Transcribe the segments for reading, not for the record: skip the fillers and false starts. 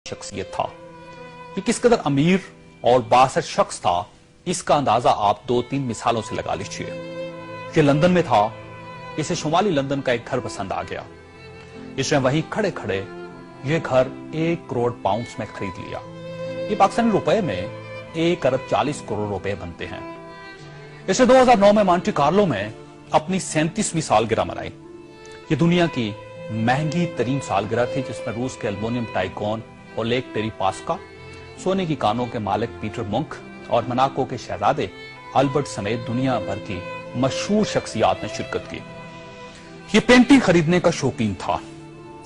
शख्सियत था। ये किस कदर अमीर और बासर शख्स था, इसका अंदाजा आप 2-3 मिसालों से लगा लीजिए। ये लंदन में था, इसे शुमाली लंदन का एक घर पसंद आ गया। इसने वहीं खड़े खड़े ये घर 1 करोड़ पाउंड्स में खरीद लिया। ये पाकिस्तानी रुपए में 1 अरब 40 करोड़ रुपए बनते हैं। इसने 2009 में मॉन्टे कार्लो में अपनी 37वीं सालगिरह मनाई। ये दुनिया की महंगी तरीन सालगिरह थी, जिसमें रूस के एल्युमिनियम टाइकॉन ओलेग टेरिपास्का, सोने की कानों के मालिक पीटर मुंक और मोनाको के शहजादे अल्बर्ट समेत दुनिया भर की मशहूर शख्सियात ने शिरकत की। ये पेंटिंग खरीदने का शौकीन था।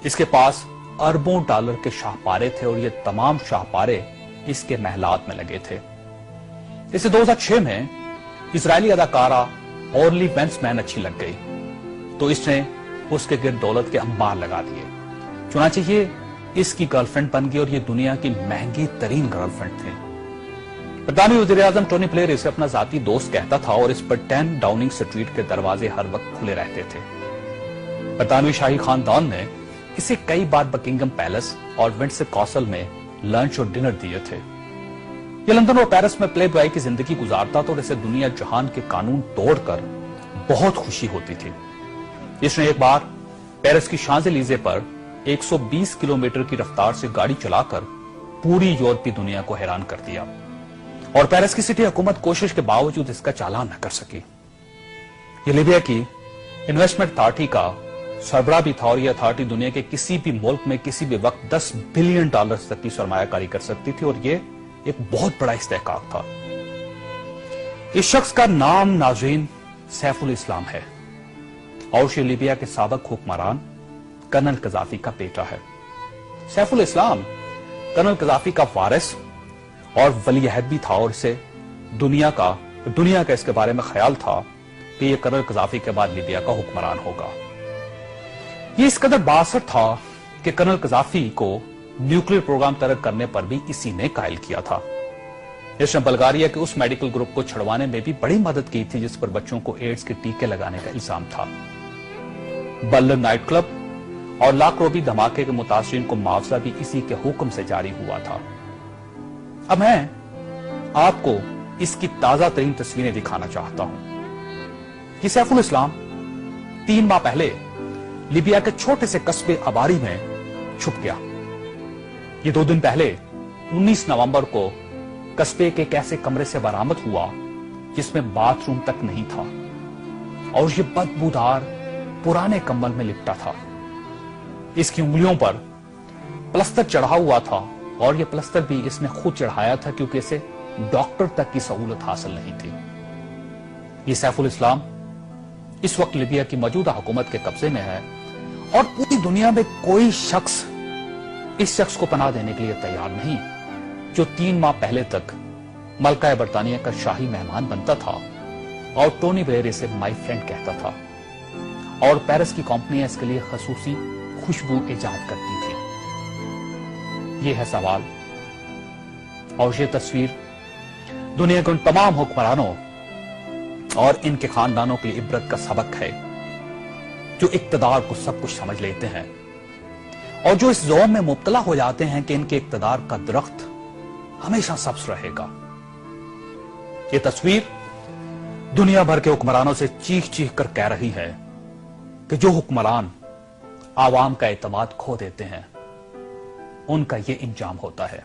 इसके पास अरबों डॉलर के शाहपारे थे और ये तमाम शाहपारे इसके महलात में लगे थे। इसे 2006 में इजरायली अदाकारा ऑर्ली वेंसमैन अच्छी लग गई, तो इसने उसके गिर्द दौलत के अंबार लगा दिए। चुनांचे ये इसकी गर्लफ्रेंड बन गई और ये दुनिया की महंगी तरीन गर्लफ्रेंड थी। ब्रितानी वज़ीर आज़म टोनी ब्लेयर इसे अपना जाती दोस्त कहता था और इस पर 10 डाउनिंग स्ट्रीट के दरवाजे हर वक्त खुले रहते थे। ब्रितानवी शाही खानदान ने इसे कई बार बकिंगम पैलेस और विंडसर कासल में लंच और डिनर दिए थे। ये लंदन और पेरिस में प्ले बॉय की जिंदगी गुजारता था और इसे दुनिया जहान के कानून तोड़कर बहुत खुशी होती थी। इसने एक बार पेरिस की शांज़-एलीज़े पर 120 किलोमीटर की रफ्तार से गाड़ी चलाकर पूरी यूरोपीय दुनिया को हैरान कर दिया और पेरिस की सिटी हुकूमत कोशिश के बावजूद इसका चालान न कर सकी। ये लीबिया की इन्वेस्टमेंट अथॉरिटी का सरबराह भी था और यह अथॉरिटी दुनिया के किसी भी मुल्क में किसी भी वक्त $10 बिलियन तक की सरमायाकारी कर सकती थी और यह एक बहुत बड़ा इस्तेहकाक था। इस शख्स का नाम नाज़रीन सैफुल इस्लाम है और ये लीबिया के साबिक हुक्मरान कर्नल कज़ाफी का बेटा है। सैफुल इस्लाम कर्नल कज़ाफी का वारिस और वली अहद भी था और इसे दुनिया का इसके बारे में ख्याल था कि यह कर्नल कज़ाफी के बाद लीबिया का हुक्मरान होगा। यह इस कदर बासर था कि कर्नल कज़ाफी को न्यूक्लियर प्रोग्राम तरक करने पर भी इसी ने कायल किया था। इसने बल्गारिया के उस मेडिकल ग्रुप को छुड़वाने में भी बड़ी मदद की थी जिस पर बच्चों को एड्स के टीके लगाने का इल्जाम था। बल्लर नाइट क्लब और लाकरोबी धमाके के मुतासिरीन को मुआवजा भी इसी के हुक्म से जारी हुआ था। अब मैं आपको इसकी ताजा तरीन तस्वीरें दिखाना चाहता हूं कि सैफुल इस्लाम 3 माह पहले लीबिया के छोटे से कस्बे अबारी में छुप गया। ये 2 दिन पहले 19 नवंबर को कस्बे के एक ऐसे कमरे से बरामद हुआ जिसमें बाथरूम तक नहीं था और ये बदबूदार पुराने कंबल में लिपटा था। इसकी उंगलियों पर प्लस्तर चढ़ा हुआ था और यह प्लस्तर भी इसने खुद चढ़ाया था क्योंकि इसे डॉक्टर तक की सहूलत हासिल नहीं थी। ये सैफुल इस्लाम इस वक्त लीबिया की मौजूदा हुकूमत के कब्जे में है और पूरी दुनिया में कोई शख्स इस शख्स को पनाह देने के लिए तैयार नहीं, जो 3 माह पहले तक मलका बरतानिया का शाही मेहमान बनता था और टोनी ब्लेयर इसे माई फ्रेंड कहता था और पेरिस की कंपनियां इसके लिए खसूसी खुशबू इजाद करती थी। ये है सवाल और ये तस्वीर दुनिया के उन तमाम हुक्मरानों और इनके खानदानों के लिए इबरत का सबक है जो इक्तदार को सब कुछ समझ लेते हैं और जो इस ज़ौम में मुब्तला हो जाते हैं कि इनके इक्तदार का दरख्त हमेशा सब्ज रहेगा। ये तस्वीर दुनिया भर के हुक्मरानों से चीख चीख कर कह रही है कि जो हुक्मरान आवाम का एतमाद खो देते हैं उनका ये इंजाम होता है।